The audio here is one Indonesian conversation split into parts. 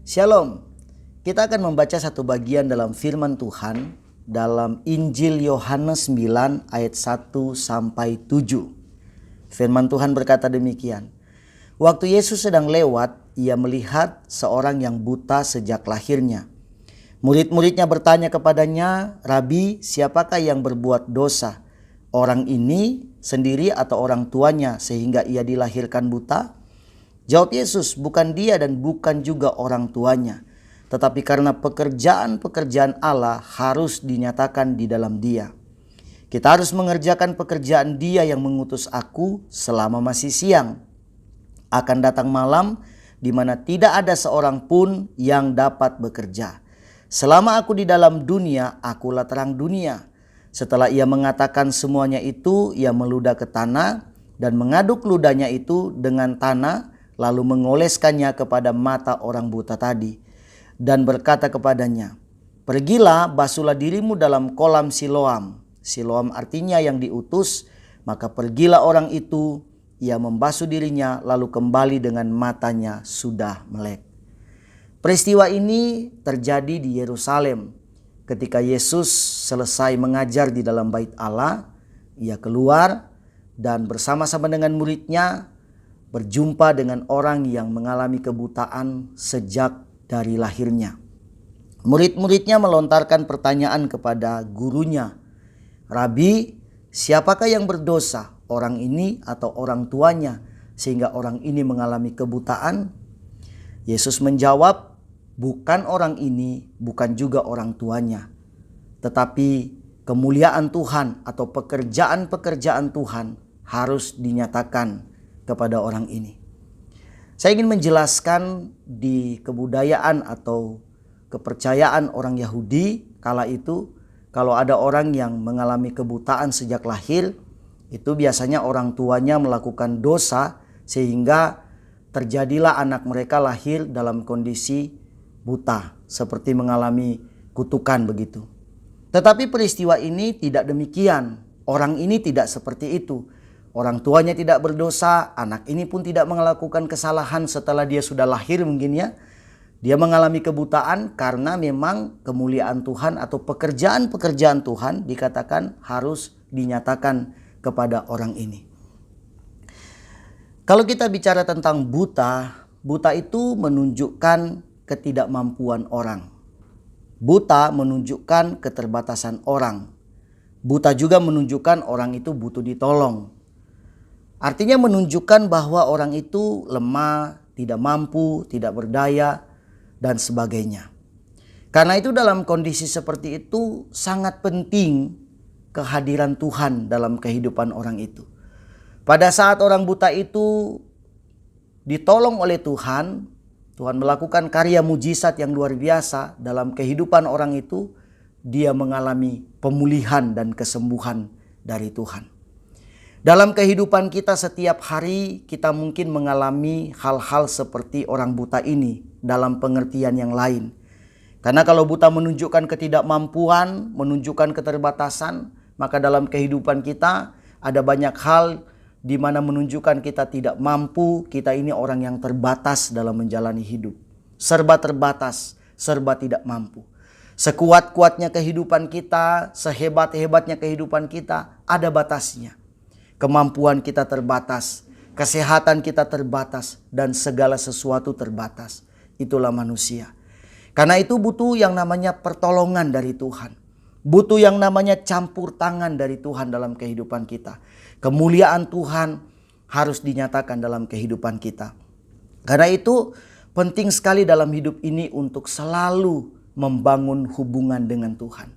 Shalom. Kita akan membaca satu bagian dalam firman Tuhan dalam Injil Yohanes 9 ayat 1 sampai 7. Firman Tuhan berkata demikian. Waktu Yesus sedang lewat, ia melihat seorang yang buta sejak lahirnya. Murid-muridnya bertanya kepadanya, "Rabi, siapakah yang berbuat dosa? Orang ini sendiri atau orang tuanya sehingga ia dilahirkan buta?" Jawab Yesus, "Bukan dia dan bukan juga orang tuanya, tetapi karena pekerjaan-pekerjaan Allah harus dinyatakan di dalam dia. Kita harus mengerjakan pekerjaan Dia yang mengutus aku selama masih siang. Akan datang malam di mana tidak ada seorang pun yang dapat bekerja. Selama aku di dalam dunia, akulah terang dunia." Setelah ia mengatakan semuanya itu, ia meludah ke tanah dan mengaduk ludahnya itu dengan tanah, lalu mengoleskannya kepada mata orang buta tadi dan berkata kepadanya, "Pergilah, basuhlah dirimu dalam kolam Siloam." Siloam artinya yang diutus. Maka pergilah orang itu, ia membasuh dirinya lalu kembali dengan matanya sudah melek. Peristiwa ini terjadi di Yerusalem. Ketika Yesus selesai mengajar di dalam bait Allah, ia keluar dan bersama-sama dengan muridnya berjumpa dengan orang yang mengalami kebutaan sejak dari lahirnya. Murid-muridnya melontarkan pertanyaan kepada gurunya, "Rabi, siapakah yang berdosa, orang ini atau orang tuanya, sehingga orang ini mengalami kebutaan?" Yesus menjawab, "Bukan orang ini, bukan juga orang tuanya, tetapi kemuliaan Tuhan atau pekerjaan-pekerjaan Tuhan harus dinyatakan kepada orang ini." Saya ingin menjelaskan di kebudayaan atau kepercayaan orang Yahudi kala itu, kalau ada orang yang mengalami kebutaan sejak lahir, itu biasanya orang tuanya melakukan dosa sehingga terjadilah anak mereka lahir dalam kondisi buta, seperti mengalami kutukan begitu. Tetapi peristiwa ini tidak demikian. Orang ini tidak seperti itu. Orang tuanya tidak berdosa, anak ini pun tidak melakukan kesalahan setelah dia sudah lahir mungkin ya. Dia mengalami kebutaan karena memang kemuliaan Tuhan atau pekerjaan-pekerjaan Tuhan dikatakan harus dinyatakan kepada orang ini. Kalau kita bicara tentang buta, buta itu menunjukkan ketidakmampuan orang. Buta menunjukkan keterbatasan orang. Buta juga menunjukkan orang itu butuh ditolong. Artinya menunjukkan bahwa orang itu lemah, tidak mampu, tidak berdaya, dan sebagainya. Karena itu dalam kondisi seperti itu sangat penting kehadiran Tuhan dalam kehidupan orang itu. Pada saat orang buta itu ditolong oleh Tuhan, Tuhan melakukan karya mujizat yang luar biasa dalam kehidupan orang itu, dia mengalami pemulihan dan kesembuhan dari Tuhan. Dalam kehidupan kita setiap hari kita mungkin mengalami hal-hal seperti orang buta ini dalam pengertian yang lain. Karena kalau buta menunjukkan ketidakmampuan, menunjukkan keterbatasan, maka dalam kehidupan kita ada banyak hal di mana menunjukkan kita tidak mampu, kita ini orang yang terbatas dalam menjalani hidup. Serba terbatas, serba tidak mampu. Sekuat-kuatnya kehidupan kita, sehebat-hebatnya kehidupan kita, ada batasnya. Kemampuan kita terbatas, kesehatan kita terbatas, dan segala sesuatu terbatas. Itulah manusia. Karena itu butuh yang namanya pertolongan dari Tuhan. Butuh yang namanya campur tangan dari Tuhan dalam kehidupan kita. Kemuliaan Tuhan harus dinyatakan dalam kehidupan kita. Karena itu penting sekali dalam hidup ini untuk selalu membangun hubungan dengan Tuhan.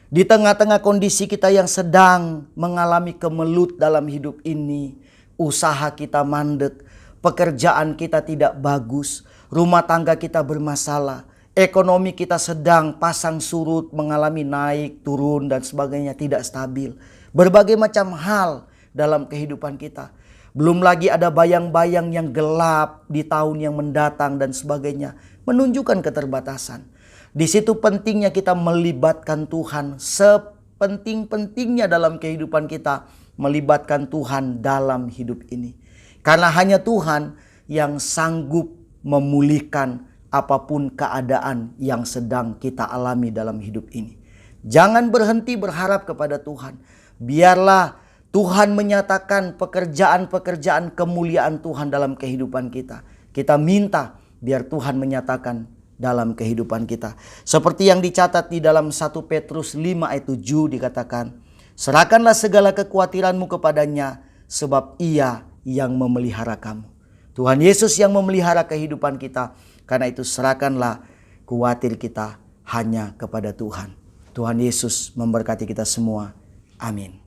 Di tengah-tengah kondisi kita yang sedang mengalami kemelut dalam hidup ini, usaha kita mandek, pekerjaan kita tidak bagus, rumah tangga kita bermasalah, ekonomi kita sedang pasang surut, mengalami naik, turun dan sebagainya, tidak stabil. Berbagai macam hal dalam kehidupan kita. Belum lagi ada bayang-bayang yang gelap di tahun yang mendatang dan sebagainya, menunjukkan keterbatasan. Di situ pentingnya kita melibatkan Tuhan, sepenting-pentingnya dalam kehidupan kita melibatkan Tuhan dalam hidup ini. Karena hanya Tuhan yang sanggup memulihkan apapun keadaan yang sedang kita alami dalam hidup ini. Jangan berhenti berharap kepada Tuhan. Biarlah Tuhan menyatakan pekerjaan-pekerjaan kemuliaan Tuhan dalam kehidupan kita. Kita minta biar Tuhan menyatakan dalam kehidupan kita. Seperti yang dicatat di dalam 1 Petrus 5 ayat 7 dikatakan, serahkanlah segala kekhawatiranmu kepadanya, sebab Ia yang memelihara kamu. Tuhan Yesus yang memelihara kehidupan kita. Karena itu serahkanlah khawatir kita hanya kepada Tuhan. Tuhan Yesus memberkati kita semua. Amin.